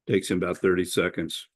Takes him about 30 seconds.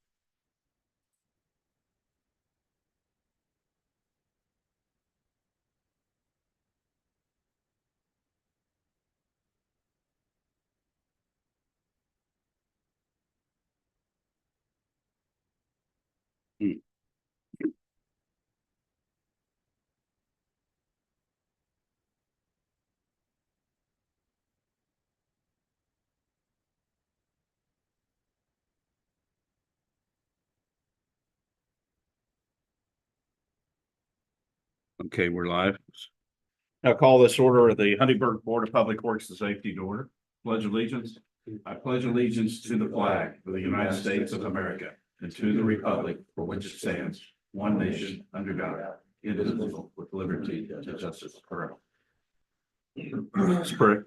Okay, we're live. I'll call this order of the Huntingburg Board of Public Works and Safety to order. Pledge allegiance. I pledge allegiance to the flag of the United States of America and to the republic for which it stands, one nation, under God, indivisible, with liberty and justice for all.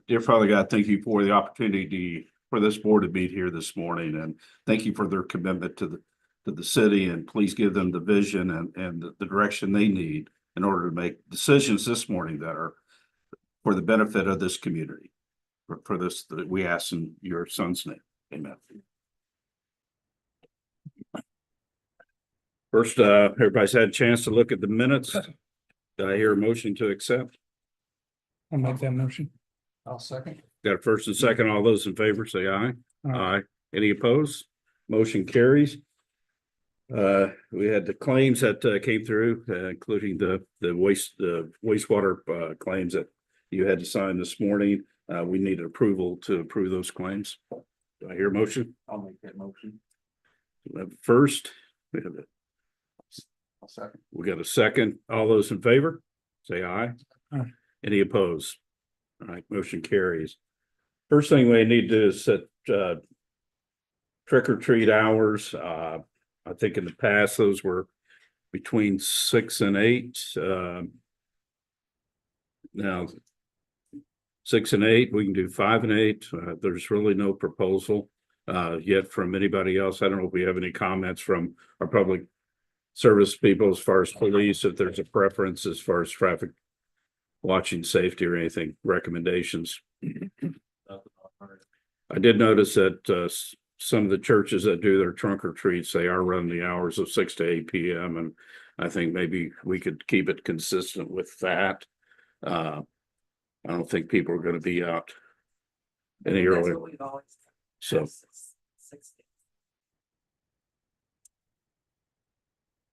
Dear Father God, thank you for the opportunity for this board to meet here this morning, and thank you for their commitment to the city, and please give them the vision and the direction they need in order to make decisions this morning that are for the benefit of this community. For this, that we ask in your son's name. Amen. First, everybody's had a chance to look at the minutes. Did I hear a motion to accept? I'll make that motion. I'll second. Got a first and second. All those in favor say aye. Aye. Any opposed? Motion carries. We had the claims that came through, including the wastewater claims that you had to sign this morning. We need approval to approve those claims. Do I hear a motion? I'll make that motion. We have a first. We have I'll second. We got a second. All those in favor, say aye. Aye. Any opposed? All right, motion carries. First thing we need to do is set trick or treat hours. I think in the past, those were between 6 and 8. Now 6 and 8, we can do 5 and 8. There's really no proposal yet from anybody else. I don't know if we have any comments from our public service people as far as police, if there's a preference as far as traffic watching safety or anything, recommendations. I did notice that some of the churches that do their trunk or treats, they are running the hours of 6 to 8 p.m. And I think maybe we could keep it consistent with that. I don't think people are going to be out any earlier. So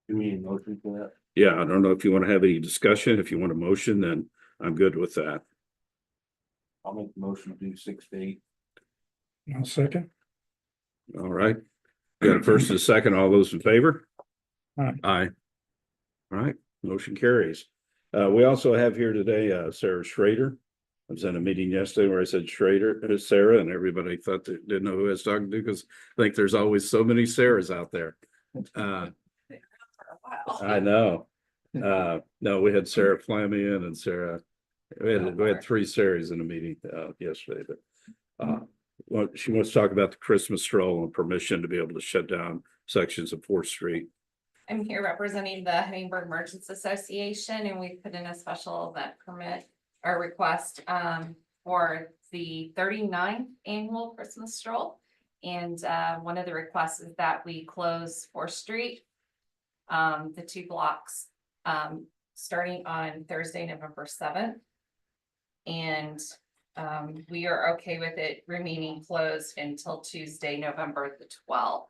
You mean motion for that? yeah, I don't know if you want to have any discussion. If you want a motion, then I'm good with that. I'll make the motion to do 6 to 8. I'll second. All right. Got a first and a second. All those in favor? Aye. Aye. All right, motion carries. We also have here today Sarah Schrader. I was at a meeting yesterday where I said Sarah, and everybody thought they didn't know who I was talking to because I think there's always so many Sarahs out there. I know. No, we had Sarah Flamian and Sarah. We had 3 Sarahs in a meeting yesterday, but well, she wants to talk about the Christmas stroll and permission to be able to shut down sections of 4th Street. I'm here representing the Huntingburg Merchants Association, and we put in a special event permit or request for the 39th annual Christmas stroll. And one of the requests is that we close 4th Street, the 2 blocks, starting on Thursday, November 7th. And we are okay with it remaining closed until Tuesday, November the 12th.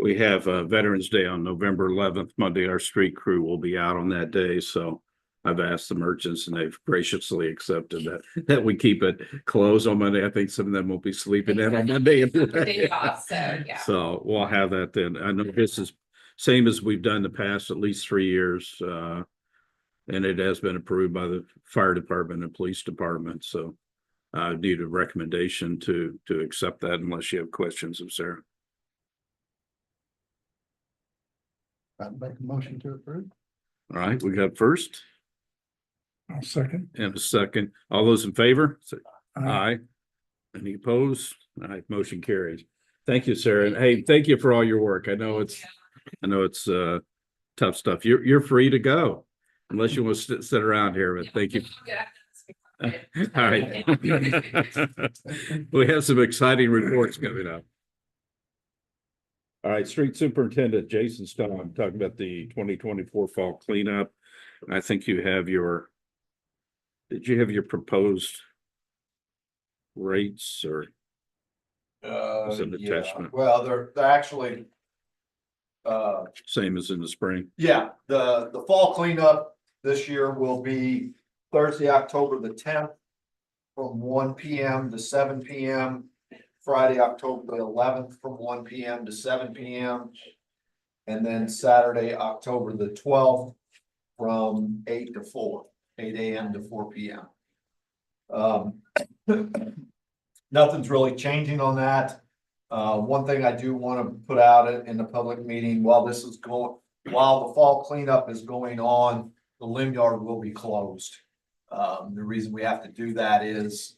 We have Veterans Day on November 11th. Monday, our street crew will be out on that day. So I've asked the merchants and they've graciously accepted that we keep it closed on Monday. I think some of them will be sleeping in on Monday. Day off, so yeah. So we'll have that then. I know this is same as we've done the past at least 3 years. And it has been approved by the fire department and police department. So I need a recommendation to accept that unless you have questions of Sarah. I'd make a motion to approve. All right, we got first I'll second. and a second. All those in favor? Say aye. Any opposed? All right, motion carries. Thank you, Sarah. And hey, thank you for all your work. I know it's tough stuff. You're free to go unless you want to sit around here, but thank you. All right. We have some exciting reports coming up. All right, Street Superintendent Jason Stone, talking about the 2024 fall cleanup. I think you have your, did you have your proposed rates or It's an Yeah, attachment. well, they're actually, same as in the spring? yeah, the fall cleanup this year will be Thursday, October the tenth. From 1 p.m. to 7 p.m. Friday, October the 11th, from 1 p.m. to 7 p.m. And then Saturday, October the 12th, from 8 a.m. to 4 p.m. Nothing's really changing on that. One thing I do want to put out in the public meeting, while the fall cleanup is going on, the limb yard will be closed. The reason we have to do that is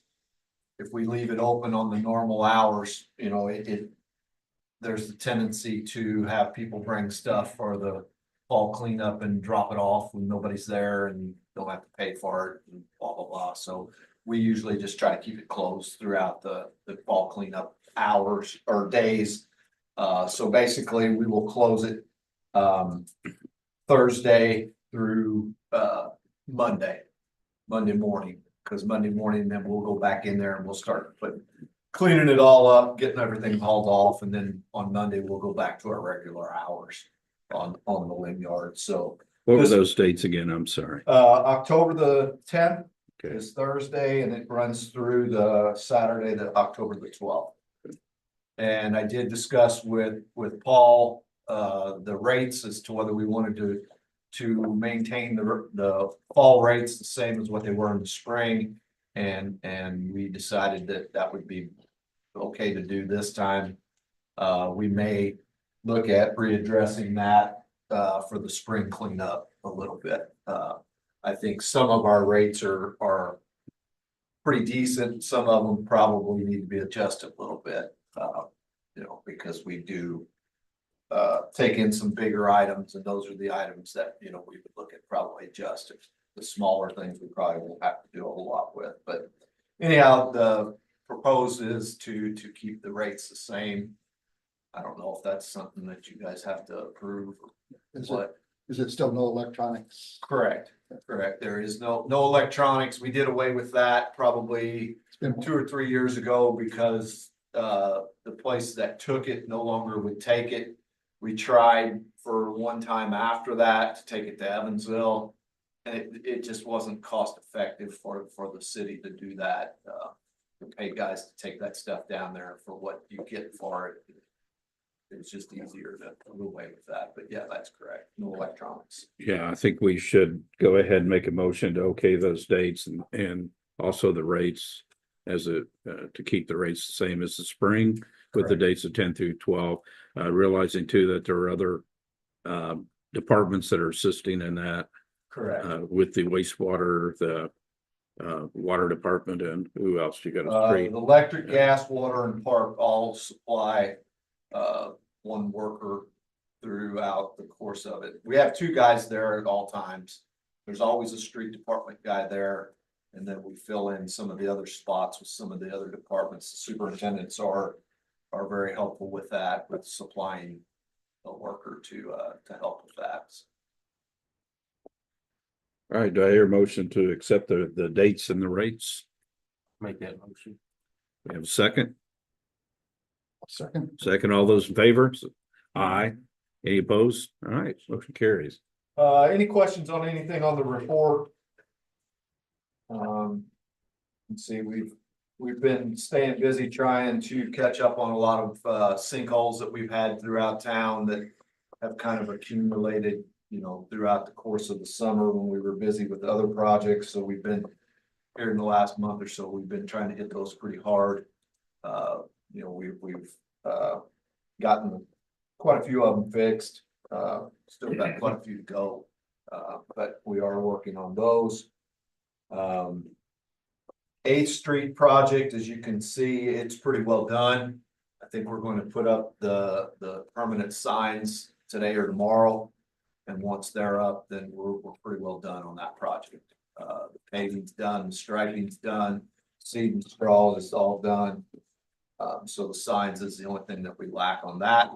if we leave it open on the normal hours, there's the tendency to have people bring stuff for the fall cleanup and drop it off when nobody's there and don't have to pay for it and blah, blah, blah. So we usually just try to keep it closed throughout the fall cleanup hours or days. So basically we will close it Thursday through Monday morning, because Monday morning, then we'll go back in there and we'll start cleaning it all up, getting everything hauled off, and then on Monday, we'll go back to our regular hours on the limb yard. So What were This- those dates again? I'm sorry. October the 10th Okay. is Thursday, and it runs through the Saturday, the October the 12th. And I did discuss with Paul the rates as to whether we wanted to maintain the fall rates the same as what they were in the spring. And we decided that would be okay to do this time. We may look at readdressing that for the spring cleanup a little bit. I think some of our rates are pretty decent. Some of them probably need to be adjusted a little bit, because we do take in some bigger items, and those are the items that, we would look at probably adjusting. The smaller things we probably won't have to do a whole lot with, but anyhow, the proposed is to keep the rates the same. I don't know if that's something that you guys have to approve or what. Is it still no electronics? Correct. There is no electronics. We did away with that probably It's been 2 or 3 years ago because the place that took it no longer would take it. We tried for one time after that to take it to Evansville. And it just wasn't cost effective for the city to do that. To pay guys to take that stuff down there for what you get for it. It's just easier to do away with that, but yeah, that's correct. No electronics. Yeah, I think we should go ahead and make a motion to okay those dates and also the rates as to keep the rates the same as the spring with the Correct. dates of 10 through 12. Realizing too that there are other departments that are assisting in that Correct. with the wastewater, the water department, and who else you got a The street? electric, gas, water and park all supply one worker throughout the course of it. We have 2 guys there at all times. There's always a street department guy there. And then we fill in some of the other spots with some of the other departments. The superintendents are very helpful with that, with supplying a worker to help with that. All right, do I hear a motion to accept the dates and the rates? Make that motion. We have a second? second. Second, all those in favor? Aye. Any opposed? All right, motion carries. Any questions on anything on the report? Let's see, we've been staying busy trying to catch up on a lot of sinkholes that we've had throughout town that have kind of accumulated, throughout the course of the summer when we were busy with other projects. So we've been here in the last month or so, we've been trying to hit those pretty hard. We've gotten quite a few of them fixed. Still got quite a few to go, but we are working on those. 8th Street project, as you can see, it's pretty well done. I think we're going to put up the permanent signs today or tomorrow. And once they're up, then we're pretty well done on that project. The paving's done, the striping's done, seed and straw is all done. So the signs is the only thing that we lack on that.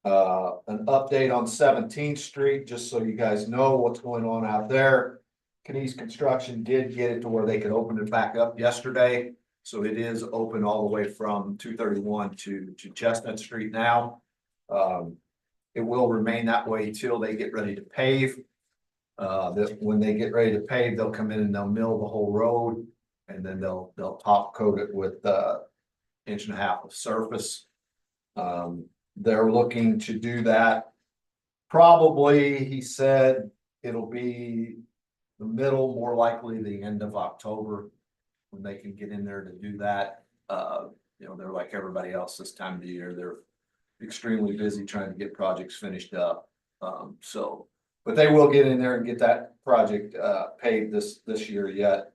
An update on 17th Street, just so you guys know what's going on out there. Kenny's Construction did get it to where they could open it back up yesterday. So it is open all the way from 231 to Chestnut Street now. It will remain that way till they get ready to pave. When they get ready to pave, they'll come in and they'll mill the whole road. And then they'll top coat it with 1.5 inches of surface. They're looking to do that. Probably, he said, it'll be the middle, more likely the end of October. When they can get in there to do that. They're like everybody else this time of the year. They're extremely busy trying to get projects finished up. But they will get in there and get that project paved this year yet.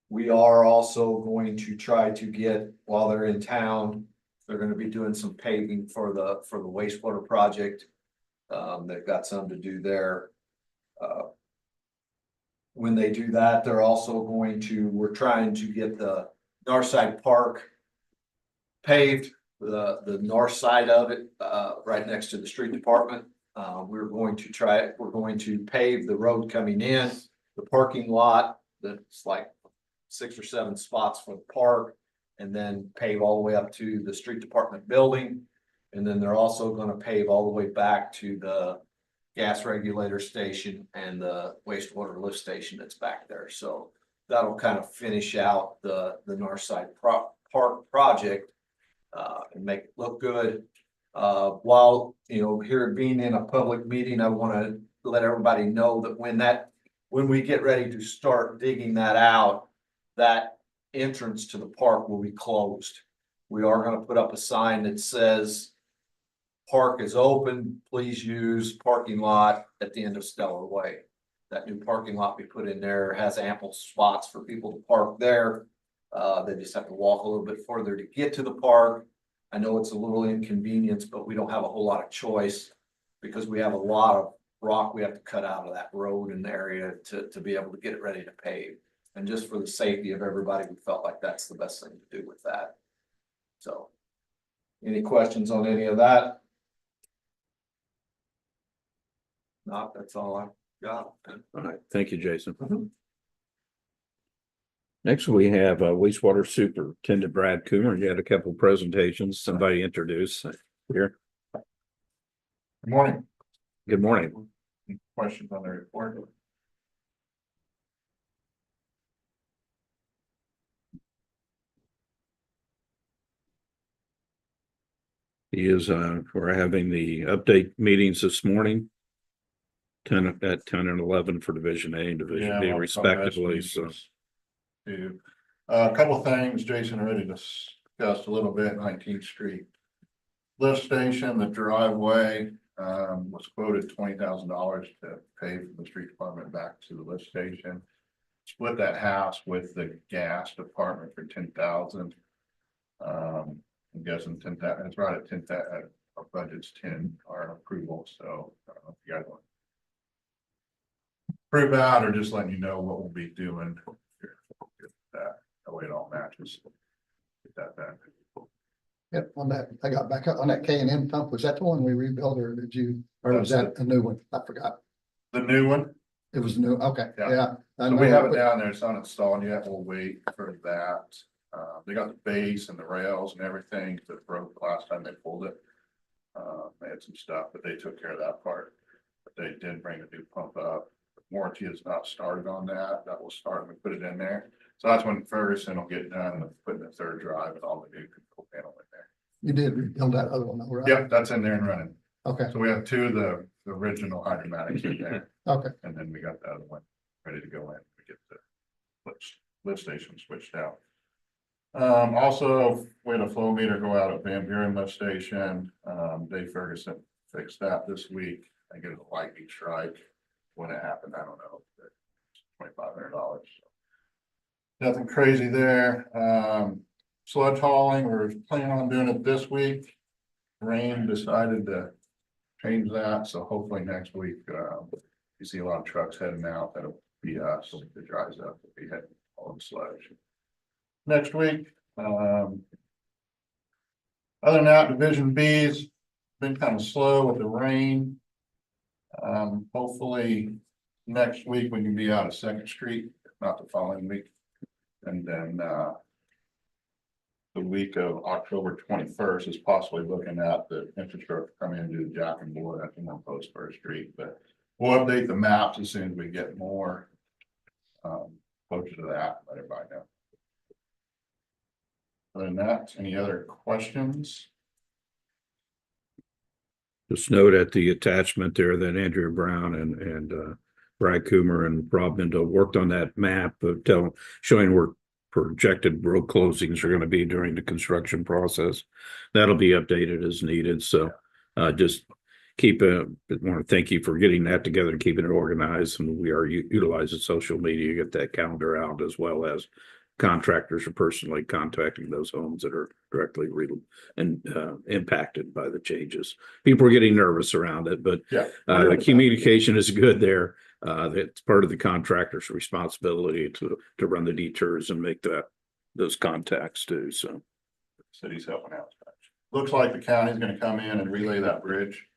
We are also going to try to get, while they're in town, they're gonna be doing some paving for the wastewater project. They've got some to do there. When they do that, they're also we're trying to get the Northside Park paved, the north side of it, right next to the street department. We're going to pave the road coming in, the parking lot, that's like 6 or 7 spots for the park, and then pave all the way up to the street department building. And then they're also gonna pave all the way back to the gas regulator station and the wastewater lift station that's back there. So that'll kind of finish out the north side park project and make it look good. While, here being in a public meeting, I want to let everybody know that when we get ready to start digging that out, that entrance to the park will be closed. We are going to put up a sign that says park is open, please use parking lot at the end of Stellar Way. That new parking lot we put in there has ample spots for people to park there. They just have to walk a little bit further to get to the park. I know it's a little inconvenience, but we don't have a whole lot of choice because we have a lot of rock we have to cut out of that road in the area to be able to get it ready to pave. And just for the safety of everybody, we felt like that's the best thing to do with that. So, any questions on any of that? Not, that's all I got. All right, thank you, Jason. Mhm. Next, we have wastewater superintendent Brad Coomer. You had a couple of presentations. Somebody introduce here. Good morning. Good morning. Questions on the report? We're having the update meetings this morning. 10 and 11 for Division A and Division B respectively, so. A couple of things Jason already discussed a little bit. 19th Street lift station, the driveway was quoted $20,000 to pay for the street department back to the lift station. Split that house with the gas department for $10,000. I'm guessing 10,000. It's right at 10,000. Our budget's 10, our approval. So I don't know if you guys want to approve that or just letting you know what we'll be doing. That way it all matches. Get that back. Yep, on that, I got back up on that K&M pump. Was that the one we rebuilt or was that a new one? I forgot. The new one, It was new. Okay, Yeah. yeah. I so know we have it that- down there. It's not installed yet. We'll wait for that. They got the base and the rails and everything that broke the last time they pulled it. They had some stuff, but they took care of that part. But they did bring a new pump up. Warranty is not started on that. That will start when we put it in there. So that's when Ferguson will get done with putting the third drive and all the new control panel in there. You did rebuild that other one, though, right? Yep, that's in there and running. Okay, So we have 2 of the original hydromatics in there, okay. and then we got the other one ready to go in. We get the lift station switched out. Also, we had a flow meter go out at Van Buren lift station. Dave Ferguson fixed that this week. I get a lightning strike. When it happened, I don't know. $2,500. Nothing crazy there. Sludge hauling, we're planning on doing it this week. Rain decided to change that, so hopefully next week, you see a lot of trucks heading out. That'll be us. If it dries up, we'll be heading on sludge. Next week, Other than that, Division B's been kind of slow with the rain. Hopefully next week we can be out of Second Street, if not the following week. And then, the week of October 21st is possibly looking at the infrastructure coming into Jack and Boyd at the one post First Street, but we'll update the maps as soon as we get more. Closer to that, let everybody know. Other than that, any other questions? Just note at the attachment there that Andrew Brown and Brad Coomer and Rob Mendo worked on that map of showing where projected road closings are going to be during the construction process. That'll be updated as needed. So just want to thank you for getting that together and keeping it organized. And we are utilizing social media to get that calendar out, as well as contractors are personally contacting those homes that are directly impacted by the changes. People are getting nervous around it, but Yeah. the communication is good there. It's part of the contractor's responsibility to run the detours and make those contacts too. So City's helping out. Looks like the county's gonna come in and relay that bridge.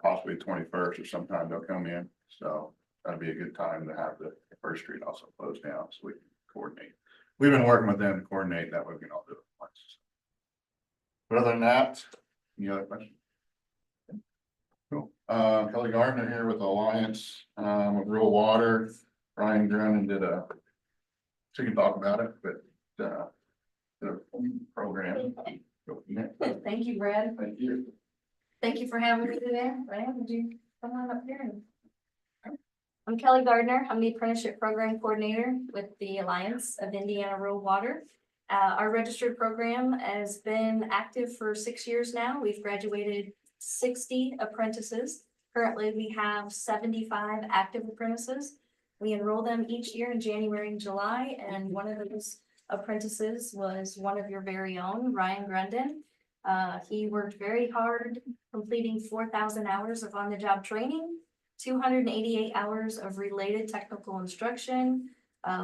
Possibly 21st or sometime they'll come in, so that'd be a good time to have the First Street also closed down so we can coordinate. We've been working with them to coordinate that way we can all do it at once. But other than that, any other questions? Cool. Kelly Gardner here with Alliance, with Rural Water. Ryan Grunin she can talk about it, but, the program. Thank you, Brad. Thank you. Thank you for having me today. Brad, would you come on up here? I'm Kelly Gardner. I'm the apprenticeship program coordinator with the Alliance of Indiana Rural Water. Our registered program has been active for 6 years now. We've graduated 60 apprentices. Currently, we have 75 active apprentices. We enroll them each year in January and July, and one of those apprentices was one of your very own, Ryan Grundon. He worked very hard, completing 4,000 hours of on-the-job training, 288 hours of related technical instruction.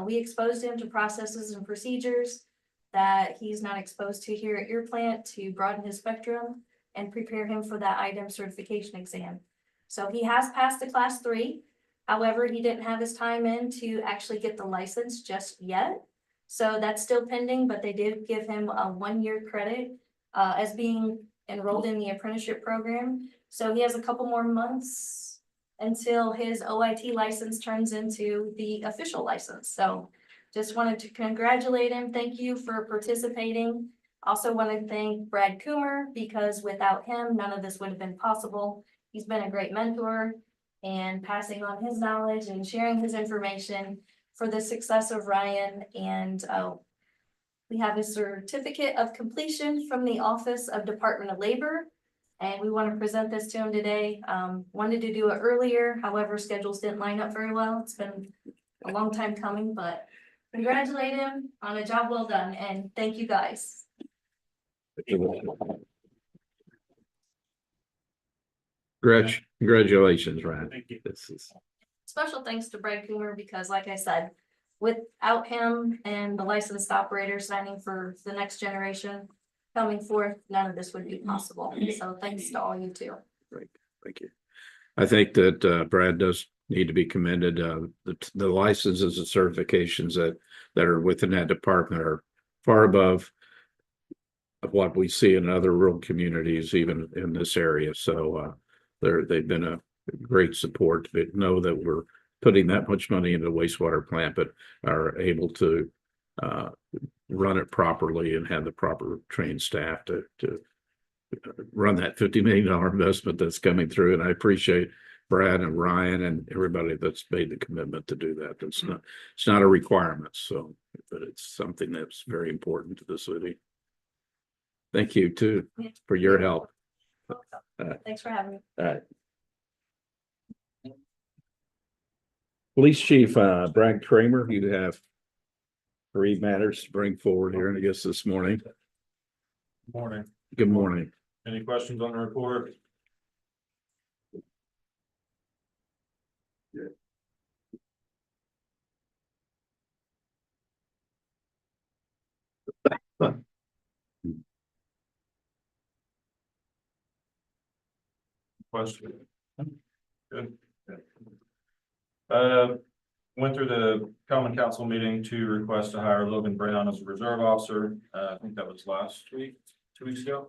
We exposed him to processes and procedures that he's not exposed to here at your plant to broaden his spectrum and prepare him for that item certification exam. So he has passed the class 3. However, he didn't have his time in to actually get the license just yet. So that's still pending, but they did give him a 1-year credit as being enrolled in the apprenticeship program. So he has a couple more months until his OIT license turns into the official license. So just wanted to congratulate him. Thank you for participating. Also want to thank Brad Coomer, because without him, none of this would have been possible. He's been a great mentor and passing on his knowledge and sharing his information for the success of Ryan. And we have a certificate of completion from the Office of Department of Labor, and we want to present this to him today. Wanted to do it earlier, however, schedules didn't line up very well. It's been a long time coming, but congratulate him on a job well done, and thank you guys. Congratulations, Ryan. Thank you. Special thanks to Brad Coomer, because like I said, without him and the licensed operator signing for the next generation coming forth, none of this would be possible. So thanks to all you too. Great, thank you. I think that Brad does need to be commended. The licenses and certifications that are within that department are far above of what we see in other rural communities, even in this area. So they've been a great support to know that we're putting that much money into the wastewater plant, but are able to run it properly and have the proper trained staff to run that $50 million investment that's coming through. And I appreciate Brad and Ryan and everybody that's made the commitment to do that. It's not a requirement, so, but it's something that's very important to the city. Thank you too for your help. Thanks for having me. All right. Police Chief Brad Kramer, you have 3 matters to bring forward here, I guess, this morning. Morning. Good morning. Any questions on the report? Question? Good. Went through the common council meeting to request to hire Logan Brown as a reserve officer. I think that was last week, 2 weeks ago.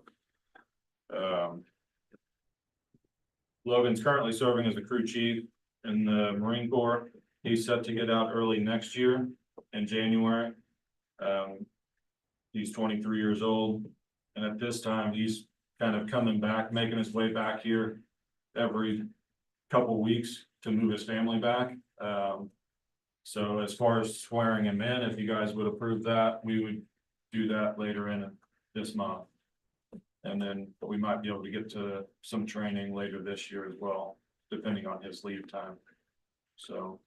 Logan's currently serving as a crew chief in the Marine Corps. He's set to get out early next year in January. He's 23 years old, and at this time, he's kind of coming back, making his way back here every couple weeks to move his family back. So as far as swearing him in, if you guys would approve that, we would do that later in this month. And then we might be able to get to some training later this year as well, depending on his leave time. So.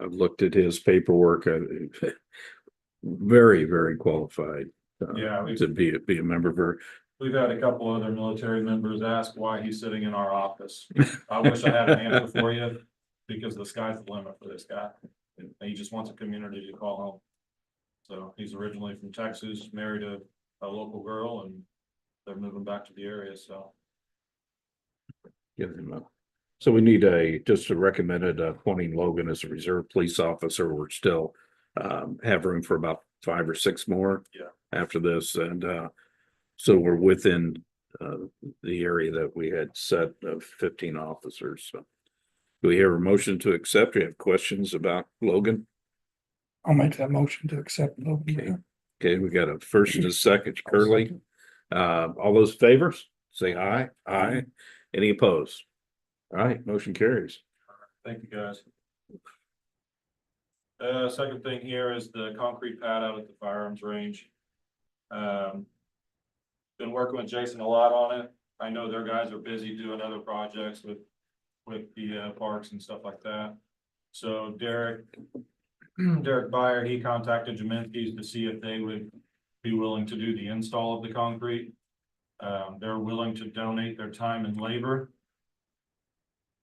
I've looked at his paperwork, very, very qualified. Yeah, To be a member of her. We've had a couple other military members ask why he's sitting in our office. I wish I had an answer for you, because the sky's the limit for this guy. And he just wants a community to call home. So he's originally from Texas, married a local girl, and they're moving back to the area, so. Give him a. So we need just a recommended appointing Logan as a reserve police officer. We're still have room for about 5 or 6 more. Yeah. After this, and so we're within the area that we had set of 15 officers. So do we hear a motion to accept? Do you have questions about Logan? I'll make that motion to accept Logan. Okay, we got a first and a second, Curly. All those favors, say aye. Aye. Any opposed? All right, motion carries. Thank you, guys. Second thing here is the concrete pad out at the firearms range. Been working with Jason a lot on it. I know their guys are busy doing other projects with the parks and stuff like that. So Derek Byer, he contacted Jaminski's to see if they would be willing to do the install of the concrete. They're willing to donate their time and labor.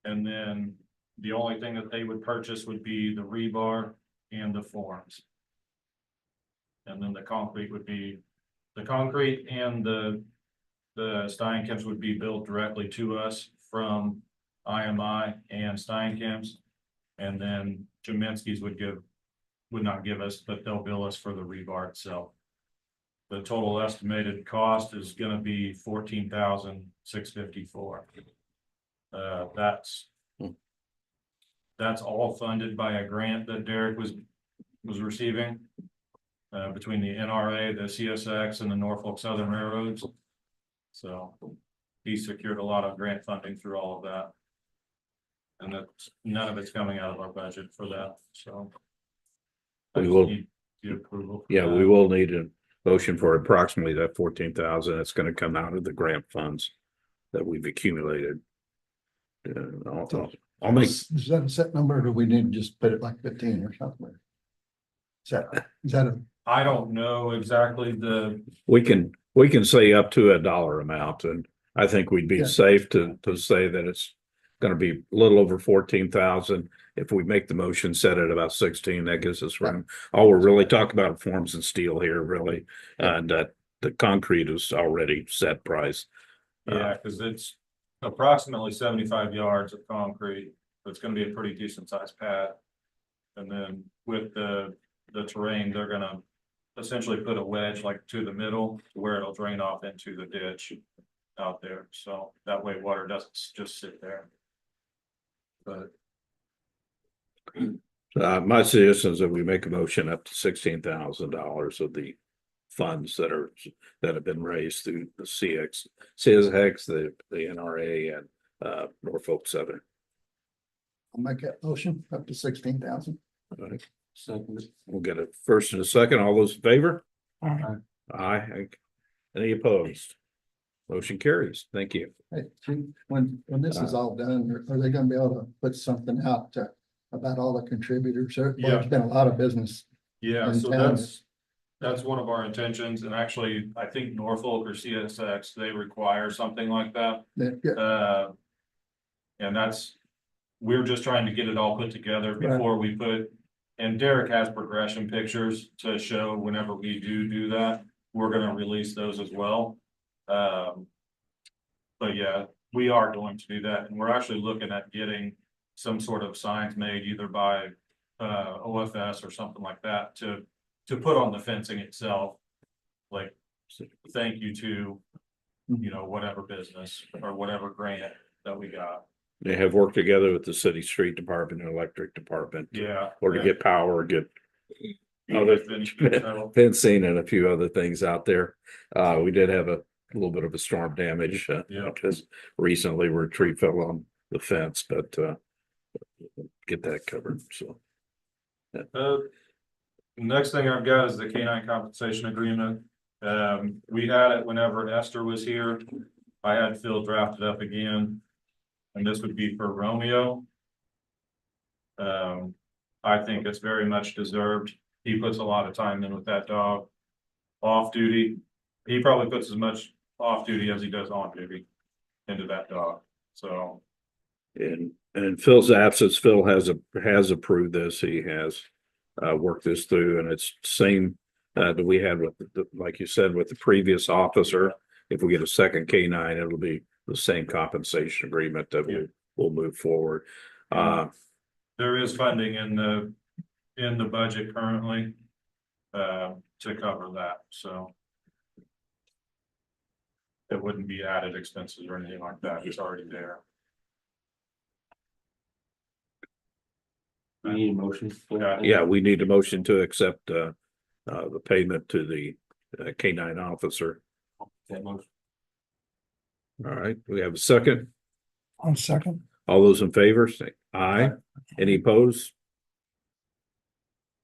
And then the only thing that they would purchase would be the rebar and the forms. And then the concrete would be, the concrete and the Steinkemps would be billed directly to us from IMI and Steinkemps. And then Jaminski's would not give us, but they'll bill us for the rebar itself. The total estimated cost is gonna be $14,654. That's all funded by a grant that Derek was receiving between the NRA, the CSX, and the Norfolk Southern Railroads. So he secured a lot of grant funding through all of that. And that's, none of it's coming out of our budget for that, so. I We just will- need the approval. for Yeah, that. we will need a motion for approximately that 14,000. That's going to come out of the grant funds that we've accumulated. I'll make, Is that a set number, or do we need to just put it like 15 or something? Is that a, I don't know exactly we can say up to a dollar amount, and I think we'd be Yeah. safe to say that it's going to be a little over 14,000. If we make the motion set at about 16, that gives us room. All we're really talking about forms and steel here, really, and that the concrete is already set price. Yeah, because it's approximately 75 yards of concrete. So it's gonna be a pretty decent sized pad. And then with the terrain, they're gonna essentially put a wedge like to the middle to where it'll drain off into the ditch out there. So that way water doesn't just sit there. But My suggestion is that we make a motion up to $16,000 of the funds that have been raised through the CSX, the NRA, and Norfolk Southern. I'll make that motion up to 16,000. We'll get a first and a second. All those in favor? Aye. Aye. Any opposed? Motion carries. Thank you. Hey, Chief, when this is all done, are they gonna be able to put something out about all the contributors? There's been a lot of business. yeah, in so town. that's one of our intentions. And actually, I think Norfolk or CSX, they require something like that. Yeah, And we're just trying to get it all put together before we and Derek has progression pictures to show whenever we do that, we're gonna release those as well. But yeah, we are going to do that, and we're actually looking at getting some sort of signs made either by OFS or something like that to put on the fencing itself. Like, thank you to, you know, whatever business or whatever grant that we got. They have worked together with the city street department and electric department. Yeah. Or to get power, get Yeah, other it's been- so, fencing and a few other things out there. We did have a little bit of a storm damage, Yeah. because recently where a tree fell on the fence, but, get that covered, so. Next thing I've got is the canine compensation agreement. We had it whenever Esther was here. I had Phil drafted up again. And this would be for Romeo. I think it's very much deserved. He puts a lot of time in with that dog. Off duty, he probably puts as much off duty as he does on duty into that dog, so. And in Phil's absence, Phil has approved this. He has worked this through, and it's same that we had with like you said, with the previous officer. If we get a second K9, it'll be the same compensation agreement that we'll move forward. There is funding in the budget currently to cover that, so. It wouldn't be added expenses or anything like that. It's already there. We need a motion. Yeah, we need a motion to accept the payment to the K9 officer. That motion. All right, we have a second. On second. All those in favor, say aye. Any opposed?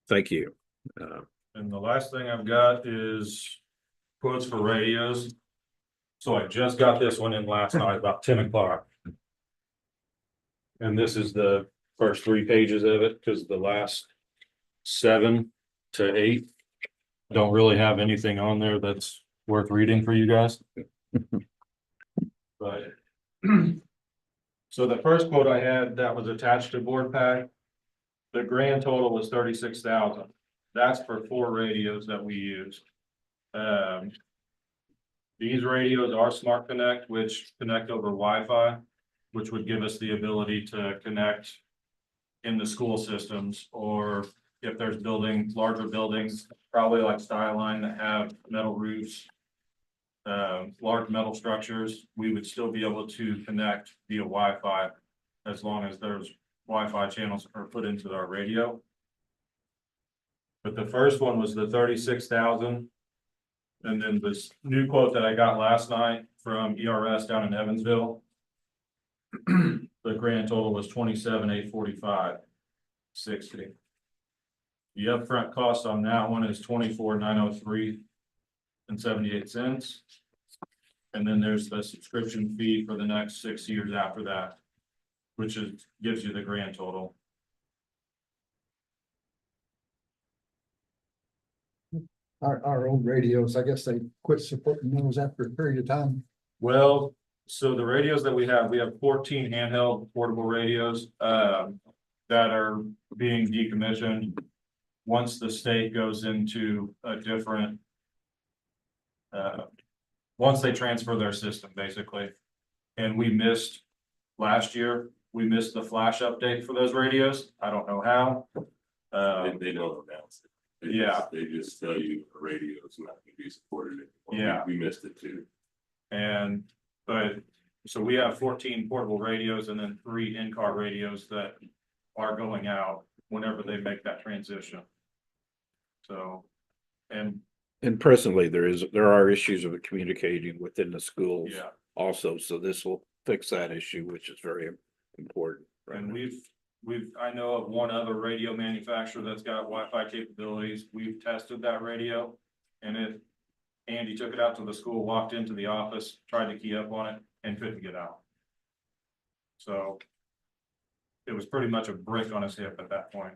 Thank you. And the last thing I've got is quotes for radios. So I just got this one in last night about 10 o'clock. And this is the first 3 pages of it, because the last 7 to 8 don't really have anything on there that's worth reading for you guys. But so the first quote I had that was attached to board pack, the grand total was 36,000. That's for 4 radios that we used. These radios are Smart Connect, which connect over Wi-Fi, which would give us the ability to connect in the school systems, or if there's larger buildings, probably like Skyline that have metal roofs, large metal structures, we would still be able to connect via Wi-Fi as long as there's Wi-Fi channels are put into our radio. But the first one was the 36,000. And then this new quote that I got last night from ERS down in Evansville. The grand total was 27,845.60. The upfront cost on that one is 24,903.78. And then there's the subscription fee for the next 6 years after that, which gives you the grand total. Our old radios, I guess they quit supporting those after a period of time. Well, so the radios that we have 14 handheld portable radios that are being decommissioned. Once the state goes into a different, once they transfer their system, basically. And we missed last year, we missed the flash update for those radios. I don't know how. They don't announce it. They just tell you the radio is not going to be supported anymore. Yeah. We missed it too. So we have 14 portable radios and then 3 in-car radios that are going out whenever they make that transition. So, and presently there are issues of communicating within the schools yeah, also, so this will fix that issue, which is very important. and I know of one other radio manufacturer that's got Wi-Fi capabilities. We've tested that radio and Andy took it out to the school, walked into the office, tried to key up on it and couldn't get out. So it was pretty much a brick on his hip at that point.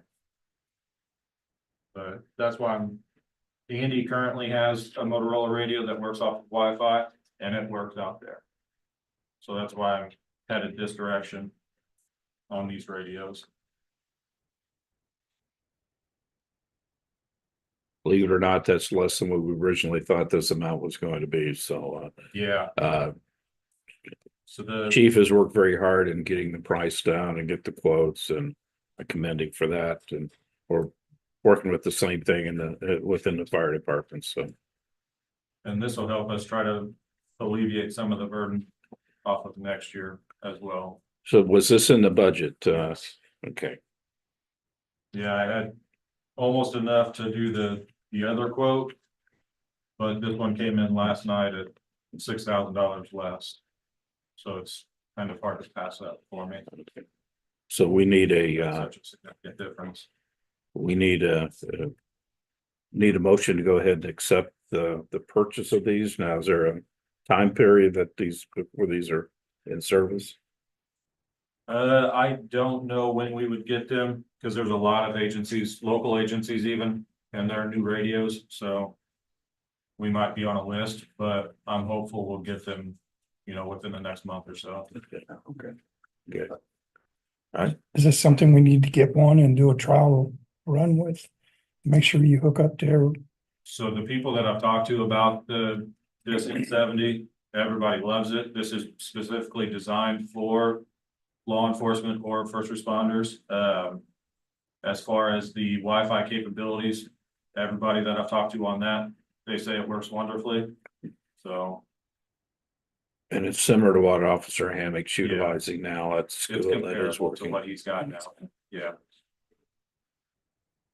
But that's why Andy currently has a Motorola radio that works off of Wi-Fi and it works out there. So that's why I'm headed this direction on these radios. believe it or not, that's less than what we originally thought this amount was going to be, so, Yeah, so the. Chief has worked very hard in getting the price down and get the quotes, and I commend him for that, and we're working with the same thing in the, within the fire department, so. And this will help us try to alleviate some of the burden off of next year as well. So was this in the budget? Okay, Yeah, I had almost enough to do the other quote. But this one came in last night at $6,000 less. So it's kind of hard to pass up for me. so we need It's a, such a significant difference. we need a motion to go ahead and accept the purchase of these. Now, is there a time period that where these are in service? I don't know when we would get them, because there's a lot of agencies, local agencies even, and there are new radios, so. We might be on a list, but I'm hopeful we'll get them, within the next month or so. Okay, good. Is this something we need to get one and do a trial run with? Make sure you hook up to, So the people that I've talked to about this N70, everybody loves it. This is specifically designed for law enforcement or first responders. As far as the Wi-Fi capabilities, everybody that I've talked to on that, they say it works wonderfully. So And it's similar to what Officer Hammock's Yeah. utilizing now at it's school. That is comparable to working. what he's got now. Yeah.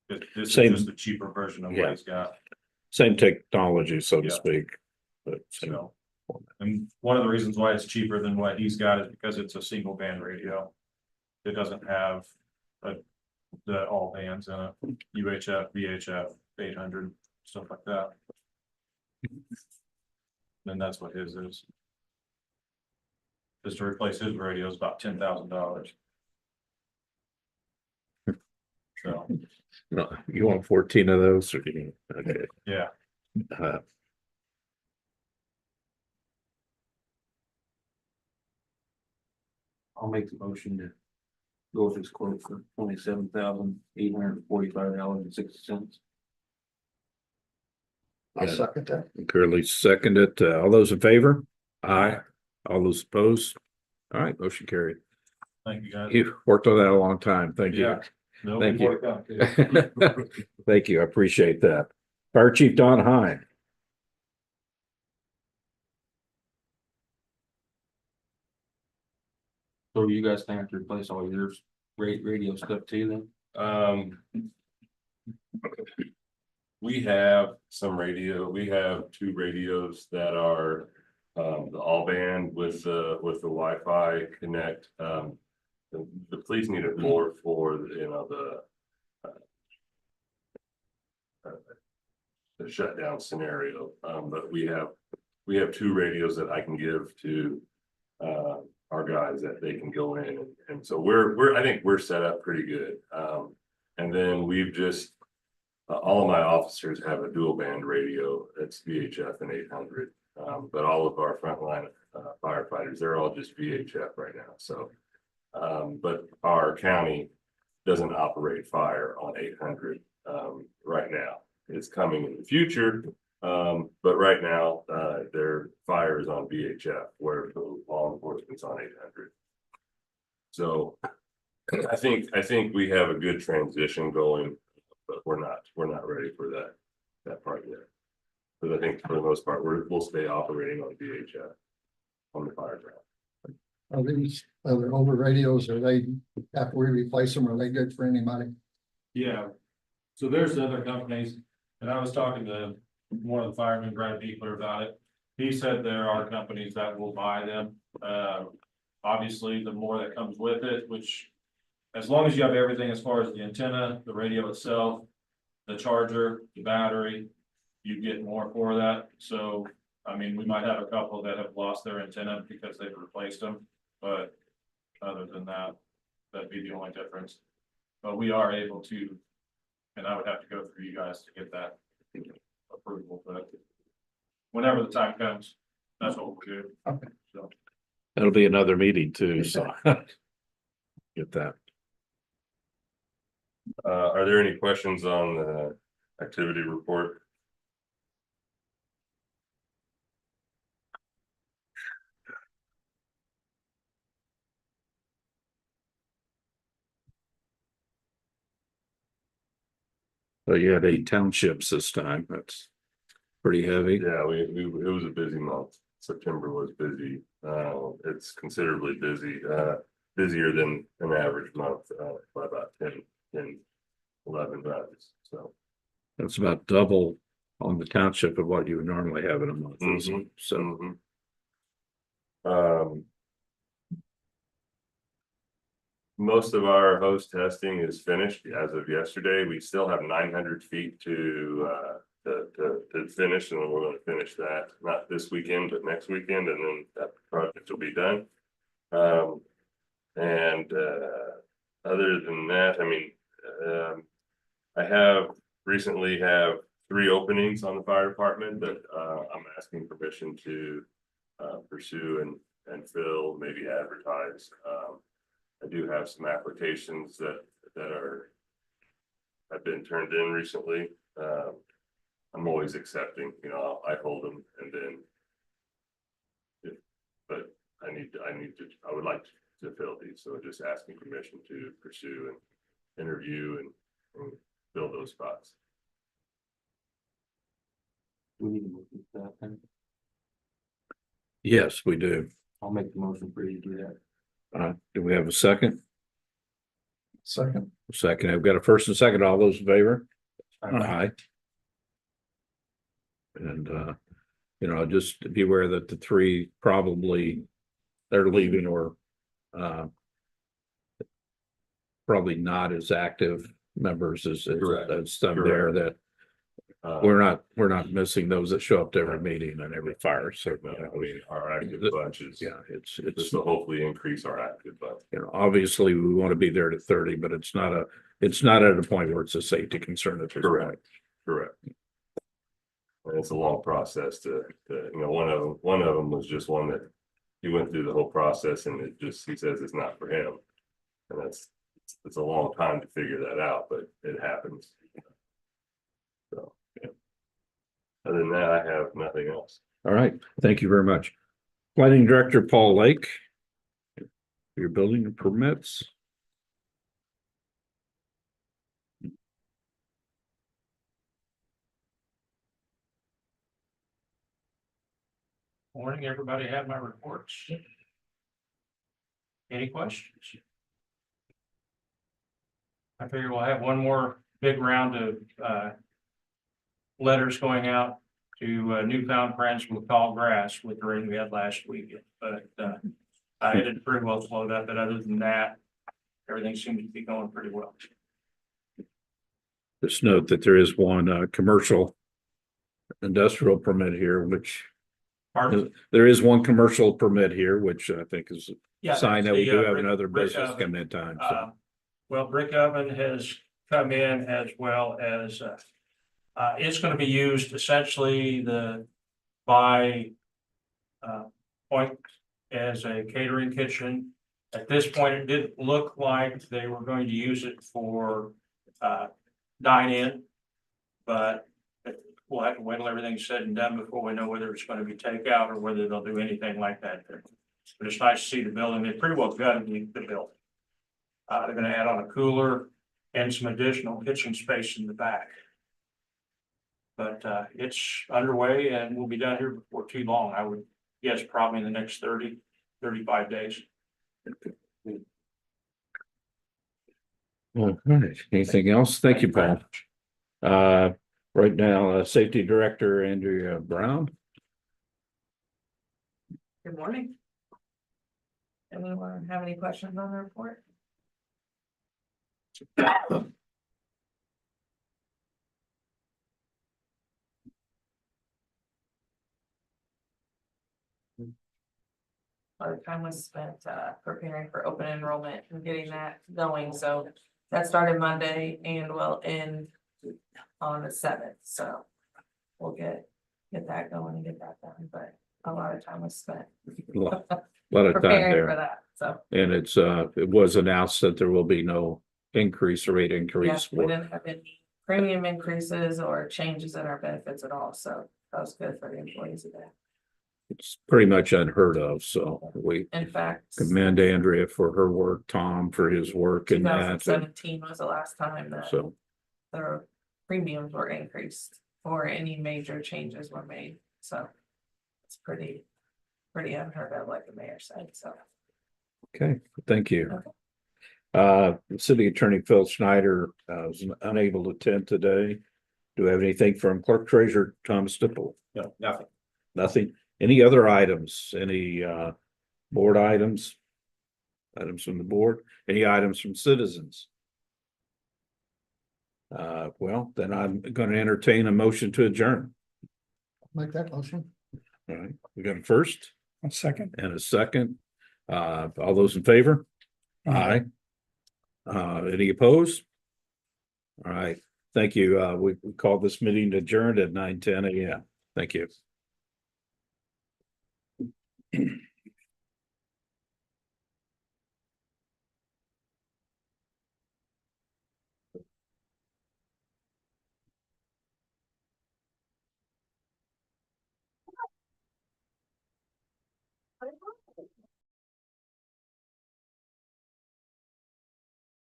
This is Same- just the cheaper version of Yeah. what he's got. Same technology, so to Yeah. speak. But same. So, and one of the reasons why it's cheaper than what he's got is because it's a single band radio. It doesn't have the all bands in it, UHF, VHF, 800, stuff like that. And that's what his is. Just to replace his radio is about $10,000. So, No, you want 14 of those or okay. yeah, Uh, I'll make the motion to go with this quote for $27,845.60. I'll second that. Curly seconded. All those in favor? Aye. All those opposed? All right, motion carried. thank you guys. You've worked on that a long time. Thank you. Yeah. There'll Thank be you. more to come, too. Thank you. I appreciate that. Fire Chief Don Hine. So you guys think to replace all your radio stuff too then? We have we have two radios that are the all band with the Wi-Fi connect. The police need it more for, the shutdown scenario. But we have two radios that I can give to our guys that they can go in. And so I think we're set up pretty good. And then we've just, all of my officers have a dual band radio that's VHF and 800. But all of our frontline firefighters, they're all just VHF right now. So, but our county doesn't operate fire on 800 right now. It's coming in the future, but right now their fire is on VHF, where the law enforcement's on 800. So I think we have a good transition going, but we're not ready for that part yet. But I think for the most part, we'll stay operating on VHF on the fire ground. Are these other older radios, after we replace them, are they good for any money? Yeah, so there's other companies, and I was talking to one of the firemen, Brad Beekler, about it. He said there are companies that will buy them. Obviously, the more that comes with it, which as long as you have everything as far as the antenna, the radio itself, the charger, the battery, you get more for that. So, I mean, we might have a couple that have lost their antenna because they've replaced them, but other than that, that'd be the only difference. But we are able to, and I would have to go through you guys to get that approval, but whenever the time comes, that's what we'll do. Okay. So, That'll be another meeting too, so. Get that. Are there any questions on activity report. So you had 8 townships this time. That's pretty heavy. Yeah, it was a busy month. September was busy. It's considerably busy, busier than an average month, by about 10, 11 days. So. That's about double on the township of what you would normally have in a month. Mhm. So Most of our hose testing is finished as of yesterday. We still have 900 feet to finish, and then we're gonna finish that, not this weekend, but next weekend, and then that project will be done. Other than that, I mean, I recently have 3 openings on the fire department that I'm asking permission to pursue and fill, maybe advertise. I do have some applications that have been turned in recently. I'm always accepting, I hold them, and then but I would like to fill these, so just asking permission to pursue and interview and fill those spots. We need to move that then. yes, we do. I'll make the motion for you to do that. Do we have a second? Second. Second, I've got a first and second. All those in favor? Aye. And just be aware that the 3 probably they're leaving or probably not as active members as some there that we're not missing those that show up to every meeting and every fire. So I mean, our active bunch is, it's this will hopefully increase our active bunch. obviously we want to be there to 30, but it's not at a point where it's a safety concern at this point. Correct. And it's a long process to one of them was just one that he went through the whole process, and he says it's not for him. And it's a long time to figure that out, but it happens. So, yeah. Other than that, I have nothing else. All right, thank you very much. Planning Director Paul Lake. Your building permits. Morning, everybody have my reports. Any questions? I figure we'll have one more big round of letters going out to newfound friends with tall grass with the rain we had last weekend, but it did pretty well slowed up, but other than that, everything seems to be going pretty well. Just note that there is one commercial industrial permit here, which Pardon? there is one commercial permit here, which I think is Yeah, a sign that we the, do have brick- another brick business oven. coming in time. So. Well, brick oven has come in, as well as it's going to be used essentially by point as a catering kitchen. At this point, it didn't look like they were going to use it for dine-in, but we'll have to wait till everything's said and done before we know whether it's going to be takeout or whether they'll do anything like that. But it's nice to see the building. They pretty well gutted the building. They're going to add on a cooler and some additional kitchen space in the back. But it's underway and we'll be done here before too long. I would guess probably in the next 30, 35 days. All right. Anything else? Thank you, Paul. Right now, Safety Director Andrea Brown. Good morning. Anyone have any questions on the report? A lot of time was spent preparing for open enrollment and getting that going, so that started Monday and will end on the 7th, so we'll get that going and get that done, but a lot of time was spent A lot of time preparing for there. that, so. And it was announced that there will be no rate increase Yes, we for didn't have any premium increases or changes in our benefits at all, so that was good for the employees today. It's pretty much unheard of, so we In fact, commend Andrea for her work, Tom for his work two and thousand that. seventeen was the last time that So, the premiums were increased or any major changes were made, so. It's pretty unheard of, like the mayor said, so. okay, thank you. Okay. City Attorney Phil Schneider was unable to attend today. Do we have anything from Clerk Treasurer Thomas Stipple? No, nothing. Nothing. Any other items? Any board items? Items from the board? Any items from citizens? Well, then I'm going to entertain a motion to adjourn. Make that motion. All right, we got a first A second. and a second. All those in favor? Aye. Any opposed? All right, thank you. We called this meeting adjourned at 9:10 a.m. Thank you.